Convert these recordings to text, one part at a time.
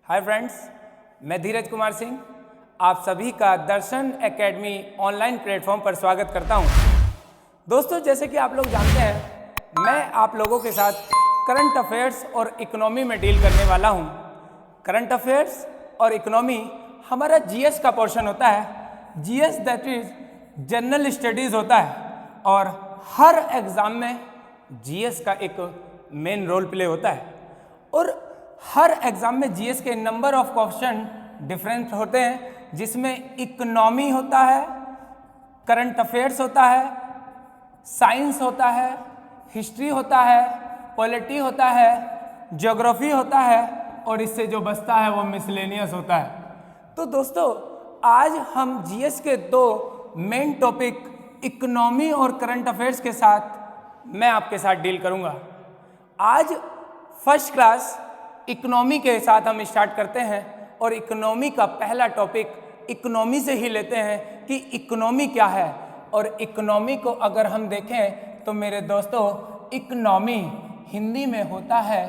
Hi friends, मैं धीरज कुमार सिंह आप सभी का दर्शन एकेडमी ऑनलाइन प्लेटफॉर्म पर स्वागत करता हूं। दोस्तों, जैसे कि आप लोग जानते हैं, मैं आप लोगों के साथ करंट अफेयर्स और इकोनॉमी में डील करने वाला हूं। करंट अफेयर्स और इकोनॉमी हमारा जीएस का पोर्शन होता है। GS that is general studies होता है और हर एग्जाम में जीएस का एक मेन रोल प्ले होता है और हर एग्जाम में जीएस के नंबर ऑफ क्वेश्चन डिफरेंट होते हैं, जिसमें इकोनॉमी होता है, करंट अफेयर्स होता है, साइंस होता है, हिस्ट्री होता है, पॉलिटी होता है, ज्योग्राफी होता है और इससे जो बचता है वो मिसलेनियस होता है। तो दोस्तों, आज हम जीएस के दो मेन टॉपिक इकोनॉमी और करंट अफेयर्स के साथ मैं आपके साथ डील करूंगा। आज फर्स्ट क्लास इकोनॉमी के साथ हम स्टार्ट करते हैं और इकोनॉमी का पहला टॉपिक इकोनॉमी से ही लेते हैं कि इकोनॉमी क्या है। और इकोनॉमी को अगर हम देखें तो मेरे दोस्तों, इकोनॉमी हिंदी में होता है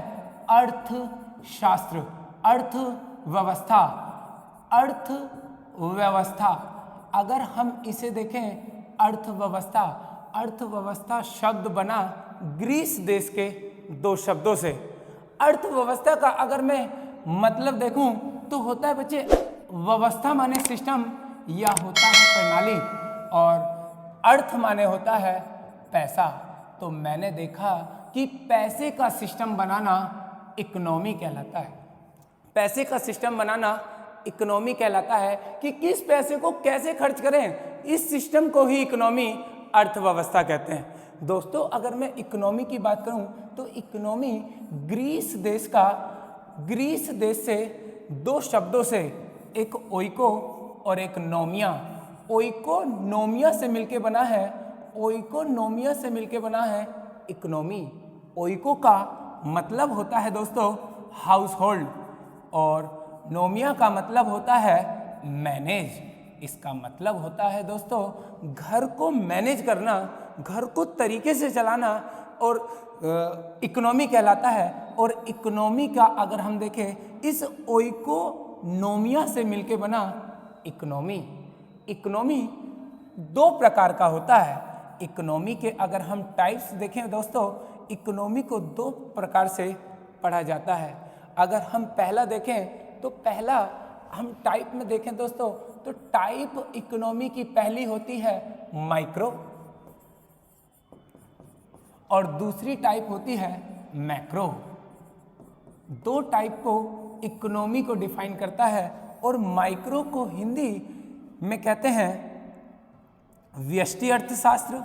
अर्थशास्त्र, अर्थव्यवस्था, अर्थव्यवस्था। अगर हम इसे देखें अर्थव्यवस्था, अर्थव्यवस्था शब्द बना ग्रीस देश के दो शब्दों से। अर्थव्यवस्था का अगर मैं मतलब देखूं तो होता है बच्चे, व्यवस्था माने सिस्टम या होता है प्रणाली और अर्थ माने होता है पैसा। तो मैंने देखा कि पैसे का सिस्टम बनाना इकोनॉमी कहलाता है। पैसे का सिस्टम बनाना इकोनॉमी कहलाता है कि किस पैसे को कैसे खर्च करें, इस सिस्टम को ही इकोनॉमी अर्थव्यवस्था कहते हैं। दोस्तों, अगर मैं इकोनॉमी की बात करूं तो इकोनॉमी ग्रीस देश से दो शब्दों से, एक ओइको और एक नोमिया, ओइकोनोमिया से मिलके बना है। ओइकोनोमिया से मिलके बना है इकोनॉमी। ओइको का मतलब होता है दोस्तों हाउस होल्ड और नोमिया का मतलब होता है मैनेज। इसका मतलब होता है दोस्तों घर को मैनेज करना, घर को तरीके से चलाना और इकोनॉमी कहलाता है। और इकोनॉमी का अगर हम देखें, इस ओइकोनोमिया से मिलके बना इकोनॉमी। इकोनॉमी दो प्रकार का होता है। इकोनॉमी के अगर हम टाइप्स देखें दोस्तों, इकोनॉमी को दो प्रकार से पढ़ा जाता है। अगर हम पहला देखें तो पहला हम टाइप में देखें दोस्तों, तो टाइप इकोनॉमी की पहली होती है माइक्रो और दूसरी टाइप होती है मैक्रो। दो टाइप को इकोनॉमी को डिफाइन करता है और माइक्रो को हिंदी में कहते हैं व्यष्टि अर्थशास्त्र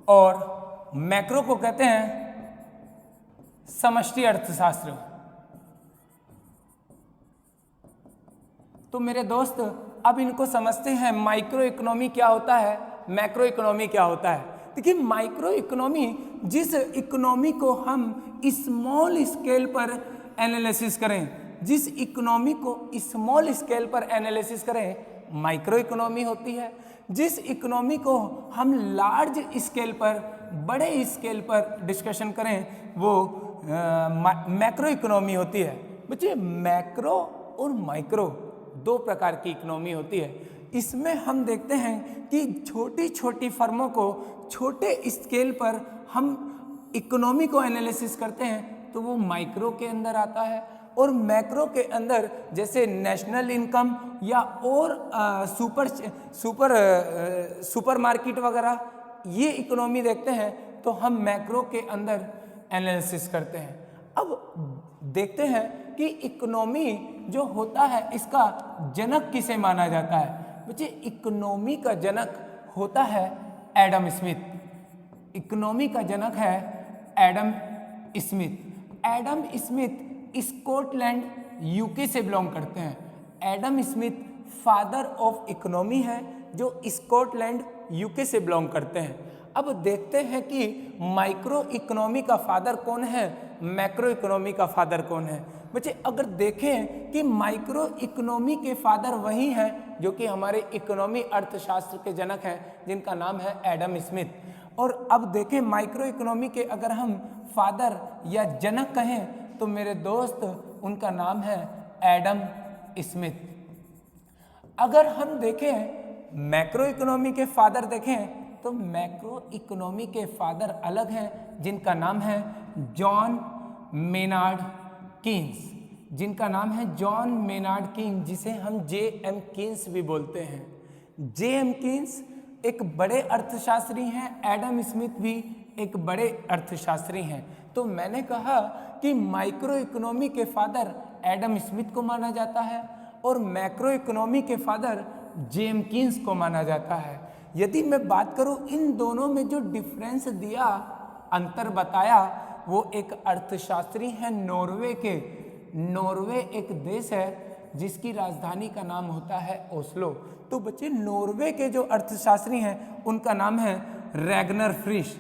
और मैक्रो को कहते हैं समष्टि अर्थशास्त्र। तो मेरे दोस्त, अब इनको समझते हैं माइक्रो इकोनॉमी क्या होता है, मैक्रो इकोनॉमी क्या होता है। देखिए, माइक्रो इकोनॉमी जिस इकोनॉमी को हम स्मॉल स्केल पर एनालिसिस करें, जिस इकोनॉमी को स्मॉल स्केल पर एनालिसिस करें, माइक्रो इकोनॉमी होती है। जिस इकोनॉमी को हम लार्ज स्केल पर, बड़े स्केल पर डिस्कशन करें, वो मैक्रो इकोनॉमी होती है। बच्चे, मैक्रो और माइक्रो दो प्रकार की इकोनॉमी होती है। इसमें हम देखते हैं कि छोटी छोटी फर्मों को छोटे स्केल पर हम इकोनॉमी को एनालिसिस करते हैं तो वो माइक्रो के अंदर आता है। और मैक्रो के अंदर जैसे नेशनल इनकम या और सुपर मार्केट वगैरह, ये इकोनॉमी देखते हैं तो हम मैक्रो के अंदर एनालिसिस करते हैं। अब देखते हैं कि इकोनॉमी जो होता है, इसका जनक किसे माना जाता है। बच्चे, इकोनॉमी का जनक होता है एडम स्मिथ। इकोनॉमी का जनक है Adam Smith. Adam Smith Scotland UK से बिलोंग करते हैं। Adam Smith father of economy है, जो स्कॉटलैंड यूके से बिलोंग करते हैं। अब देखते हैं कि माइक्रो इकोनॉमी का फादर कौन है, मैक्रो इकोनॉमी का फादर कौन है। बच्चे, अगर देखें कि माइक्रो इकोनॉमी के फादर वही हैं जो कि हमारे इकोनॉमी अर्थशास्त्र के जनक हैं, जिनका नाम है एडम स्मिथ। और अब देखें माइक्रो इकोनॉमी के अगर हम फादर या जनक कहें तो मेरे दोस्त उनका नाम है एडम स्मिथ। अगर हम देखें मैक्रो इकोनॉमी के फादर देखें तो मैक्रो इकोनॉमी के फादर अलग हैं जिनका नाम है जॉन मेनार्ड कीन्स, जिनका नाम है जॉन मेनार्ड कीन्स, जिसे हम J.M. कीन्स भी बोलते हैं। J.M. कीन्स एक बड़े अर्थशास्त्री हैं, एडम स्मिथ भी एक बड़े अर्थशास्त्री हैं। तो मैंने कहा कि माइक्रो इकोनॉमी के फादर एडम स्मिथ को माना जाता है और मैक्रो इकोनॉमी के फादर J.M. कीन्स को माना जाता है। यदि मैं बात करूं इन दोनों में जो डिफरेंस दिया, अंतर बताया, वो एक अर्थशास्त्री हैं नॉर्वे के। नॉर्वे एक देश है जिसकी राजधानी का नाम होता है ओस्लो। तो बच्चे नॉर्वे के जो अर्थशास्त्री हैं उनका नाम है रैगनर फ्रिश।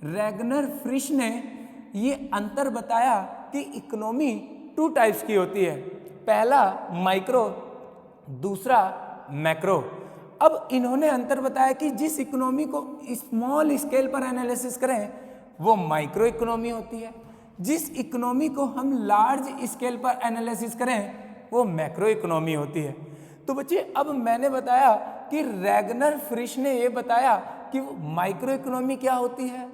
रैगनर फ्रिश ने ये अंतर बताया कि इकोनॉमी 2 टाइप्स की होती है, पहला माइक्रो, दूसरा मैक्रो। अब इन्होंने अंतर बताया कि जिस इकोनॉमी को स्मॉल स्केल पर एनालिसिस करें वो माइक्रो इकोनॉमी होती है, जिस इकोनॉमी को हम लार्ज स्केल पर एनालिसिस करें वो मैक्रो इकोनॉमी होती है। तो बच्चे अब मैंने बताया कि रैगनर फ्रिश ने ये बताया कि माइक्रो इकोनॉमी क्या होती है,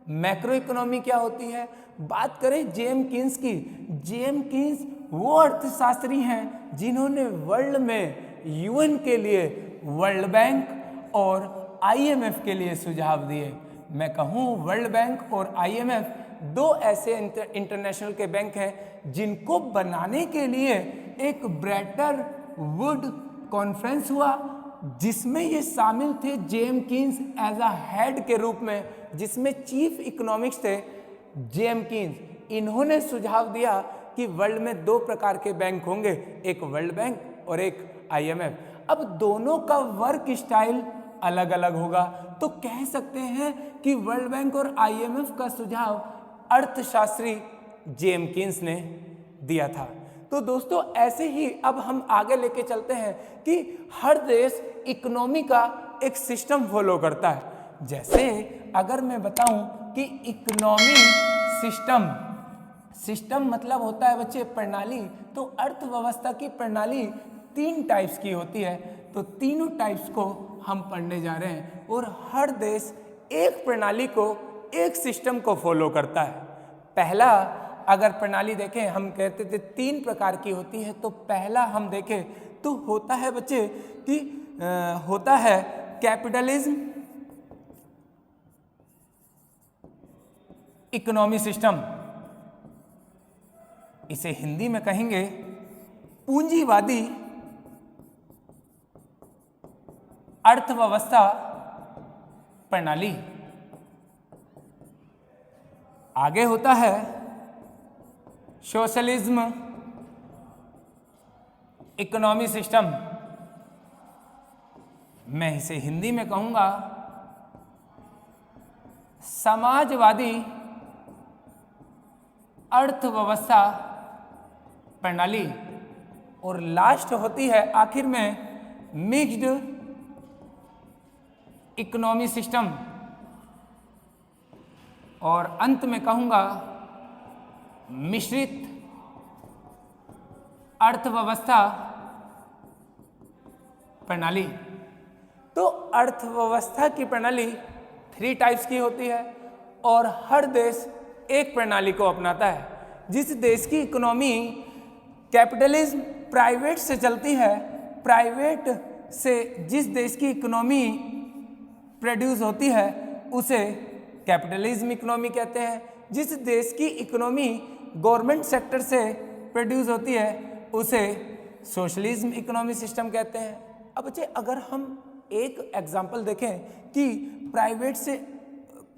मैक्रो इकोनॉमी क्या होती है। बात करें J.M. कीन्स की, J.M. कीन्स वो अर्थशास्त्री हैं जिन्होंने वर्ल्ड में UN के लिए, वर्ल्ड बैंक और IMF के लिए सुझाव दिए। मैं कहूँ वर्ल्ड बैंक और IMF 2 ऐसे इंटरनेशनल के बैंक हैं जिनको बनाने के लिए एक ब्रेटन वुड कॉन्फ्रेंस हुआ, जिसमें ये शामिल थे J.M. Keynes as a head के रूप में, जिसमें चीफ इकोनॉमिक्स थे J.M. कीन्स। इन्होंने सुझाव दिया कि वर्ल्ड में 2 प्रकार के बैंक होंगे, एक वर्ल्ड बैंक और एक IMF। अब दोनों का वर्क स्टाइल अलग अलग होगा, तो कह सकते हैं कि वर्ल्ड बैंक और IMF का सुझाव अर्थशास्त्री J.M. कीन्स ने दिया था। तो दोस्तों ऐसे ही अब हम आगे लेके चलते हैं कि हर देश इकोनॉमी का एक सिस्टम फॉलो करता है। जैसे अगर मैं बताऊं कि इकोनॉमी सिस्टम मतलब होता है बच्चे प्रणाली, तो अर्थव्यवस्था की प्रणाली 3 टाइप्स की होती है। तो तीनों टाइप्स को हम पढ़ने जा रहे हैं और हर देश एक प्रणाली को, एक सिस्टम को फॉलो करता है। पहला अगर प्रणाली देखें, हम कहते थे 3 प्रकार की होती है, तो पहला हम देखें तो होता है बच्चे कि होता है कैपिटलिज्म इकोनॉमी सिस्टम, इसे हिंदी में कहेंगे पूंजीवादी अर्थव्यवस्था प्रणाली। आगे होता है सोशलिज्म इकोनॉमी सिस्टम, मैं इसे हिंदी में कहूंगा समाजवादी अर्थव्यवस्था प्रणाली। और लास्ट होती है आखिर में मिक्स्ड इकोनॉमी सिस्टम, और अंत में कहूंगा मिश्रित अर्थव्यवस्था प्रणाली। तो अर्थव्यवस्था की प्रणाली 3 टाइप्स की होती है और हर देश एक प्रणाली को अपनाता है। जिस देश की इकोनॉमी कैपिटलिज्म प्राइवेट से चलती है, प्राइवेट से जिस देश की इकोनॉमी प्रोड्यूस होती है उसे कैपिटलिज्म इकोनॉमी कहते हैं। जिस देश की इकोनॉमी गवर्नमेंट सेक्टर से प्रोड्यूस होती है उसे सोशलिज्म इकोनॉमी सिस्टम कहते हैं। अब बच्चे अगर हम एक एग्जांपल देखें कि प्राइवेट से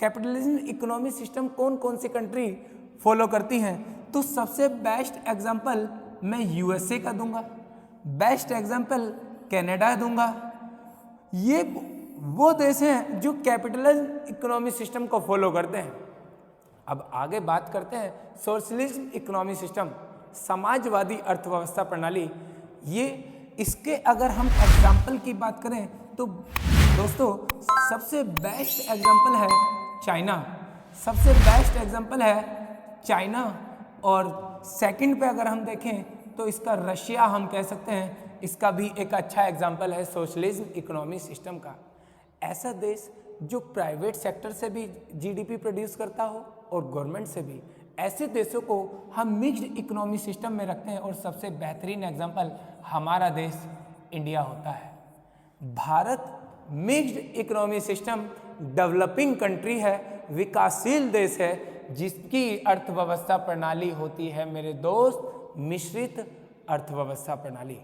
कैपिटलिज्म इकोनॉमी सिस्टम कौन कौन सी कंट्री फॉलो करती हैं, तो सबसे बेस्ट एग्जांपल मैं USA का दूंगा, बेस्ट एग्जांपल कनाडा दूंगा। ये वो देश हैं जो कैपिटलिज्म इकोनॉमी सिस्टम को फॉलो करते हैं। अब आगे बात करते हैं सोशलिज्म इकोनॉमी सिस्टम, समाजवादी अर्थव्यवस्था प्रणाली। ये इसके अगर हम एग्जाम्पल की बात करें तो दोस्तों सबसे बेस्ट एग्जाम्पल है चाइना, सबसे बेस्ट एग्जाम्पल है चाइना। और सेकंड पे अगर हम देखें तो इसका रशिया हम कह सकते हैं, इसका भी एक अच्छा एग्जाम्पल है सोशलिज्म इकोनॉमी सिस्टम का। ऐसा देश जो प्राइवेट सेक्टर से भी जीडीपी प्रोड्यूस करता हो और गवर्नमेंट से भी, ऐसे देशों को हम मिक्स्ड इकोनॉमी सिस्टम में रखते हैं। और सबसे बेहतरीन एग्जाम्पल हमारा देश इंडिया होता है। Bharat mixed economy system developing country है, विकासशील देश है, जिसकी अर्थव्यवस्था प्रणाली होती है मेरे दोस्त मिश्रित अर्थव्यवस्था प्रणाली।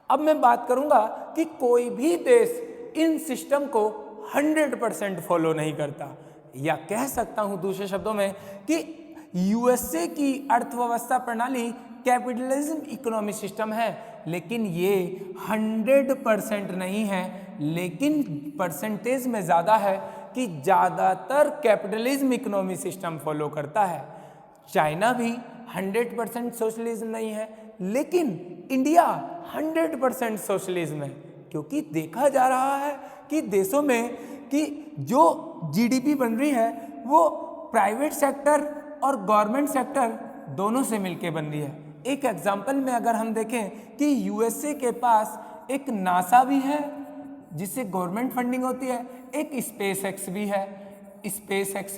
अब मैं बात करूंगा कि कोई भी देश इन सिस्टम को 100% फॉलो नहीं करता, या कह सकता हूं दूसरे शब्दों में कि यूएसए की अर्थव्यवस्था प्रणाली कैपिटलिज्म इकोनॉमी सिस्टम है, लेकिन ये 100% नहीं है, लेकिन परसेंटेज में ज़्यादा है कि ज़्यादातर कैपिटलिज्म इकोनॉमी सिस्टम फॉलो करता है। चाइना भी 100% सोशलिज्म नहीं है, लेकिन इंडिया 100% सोशलिज्म है, क्योंकि देखा जा रहा है कि देशों में कि जो जीडीपी बन रही है वो प्राइवेट सेक्टर और गवर्नमेंट सेक्टर दोनों से मिलके बन रही है। एक एग्जांपल में अगर हम देखें कि यूएसए के पास एक नासा भी है जिससे गवर्नमेंट फंडिंग होती है, एक स्पेस एक्स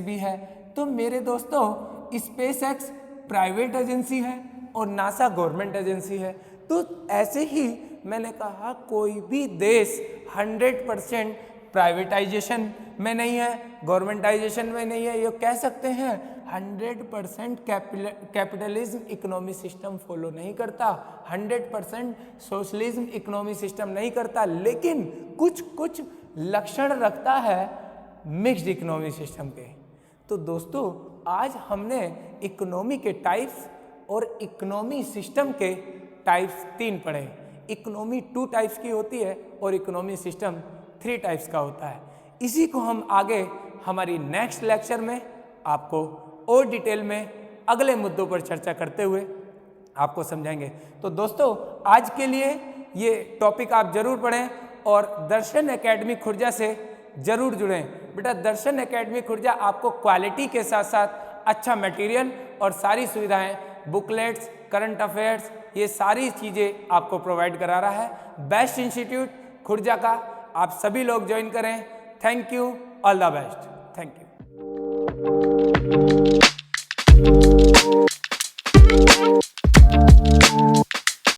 भी है। तो मेरे दोस्तों स्पेस एक्स प्राइवेट एजेंसी है और नासा गवर्नमेंट एजेंसी है। तो ऐसे ही मैंने कहा कोई भी देश 100% प्राइवेटाइजेशन में नहीं है, गवर्नमेंटाइजेशन में नहीं है, ये कह सकते हैं 100% कैपिटलिज्म इकोनॉमी सिस्टम फॉलो नहीं करता, 100% सोशलिज्म इकोनॉमी सिस्टम नहीं करता, लेकिन कुछ कुछ लक्षण रखता है मिक्स्ड इकोनॉमी सिस्टम के। तो दोस्तों आज हमने इकोनॉमी के टाइप्स और इकोनॉमी सिस्टम के टाइप्स 3 पढ़े। इकोनॉमी 2 टाइप्स की होती है और इकोनॉमी सिस्टम 3 टाइप्स का होता है। इसी को हम आगे हमारी नेक्स्ट लेक्चर में आपको और डिटेल में अगले मुद्दों पर चर्चा करते हुए आपको समझाएंगे। तो दोस्तों आज के लिए ये टॉपिक आप जरूर पढ़ें और दर्शन एकेडमी खुर्जा से जरूर जुड़ें। बेटा दर्शन एकेडमी खुर्जा आपको क्वालिटी के साथ साथ अच्छा मटेरियल और सारी सुविधाएं, बुकलेट्स, करंट अफेयर्स, ये सारी चीज़ें आपको प्रोवाइड करा रहा है। बेस्ट इंस्टीट्यूट खुर्जा का आप सभी लोग ज्वाइन करें। Thank you, all the best, thank you.